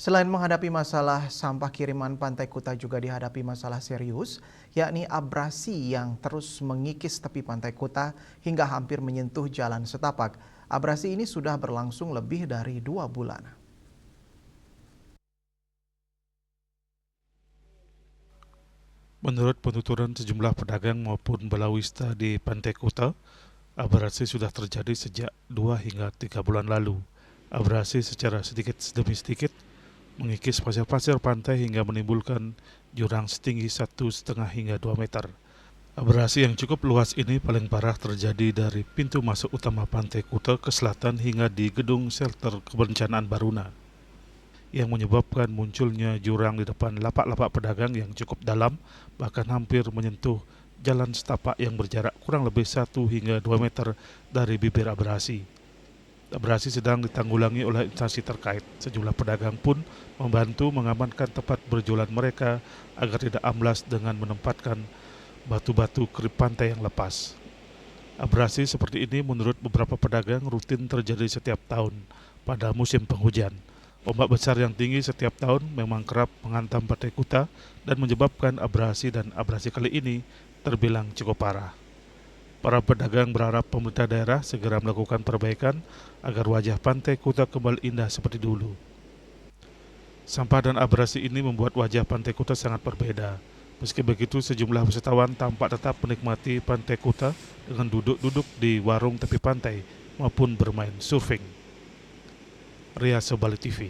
Selain menghadapi masalah sampah kiriman, Pantai Kuta juga dihadapi masalah serius, yakni abrasi yang terus mengikis tepi Pantai Kuta hingga hampir menyentuh jalan setapak. Abrasi ini sudah berlangsung lebih dari 2 bulan. Menurut penuturan sejumlah pedagang maupun balawista di Pantai Kuta, abrasi sudah terjadi sejak 2 hingga 3 bulan lalu. Abrasi secara sedikit demi sedikit mengikis pasir-pasir pantai hingga menimbulkan jurang setinggi 1,5 hingga 2 meter. Abrasi yang cukup luas ini paling parah terjadi dari pintu masuk utama Pantai Kuta ke selatan hingga di gedung shelter kebencanaan Baruna, yang menyebabkan munculnya jurang di depan lapak-lapak pedagang yang cukup dalam, bahkan hampir menyentuh jalan setapak yang berjarak kurang lebih 1 hingga 2 meter dari bibir abrasi. Abrasi sedang ditanggulangi oleh instansi terkait. Sejumlah pedagang pun membantu mengamankan tempat berjualan mereka agar tidak amblas dengan menempatkan batu-batu kerip pantai yang lepas. Abrasi seperti ini menurut beberapa pedagang rutin terjadi setiap tahun pada musim penghujan. Ombak besar yang tinggi setiap tahun memang kerap menghantam Pantai Kuta dan menyebabkan abrasi, dan abrasi kali ini terbilang cukup parah. Para pedagang berharap pemerintah daerah segera melakukan perbaikan agar wajah Pantai Kuta kembali indah seperti dulu. Sampah dan abrasi ini membuat wajah Pantai Kuta sangat berbeda. Meski begitu, sejumlah wisatawan tampak tetap menikmati Pantai Kuta dengan duduk-duduk di warung tepi pantai maupun bermain surfing. Ria Sobali TV.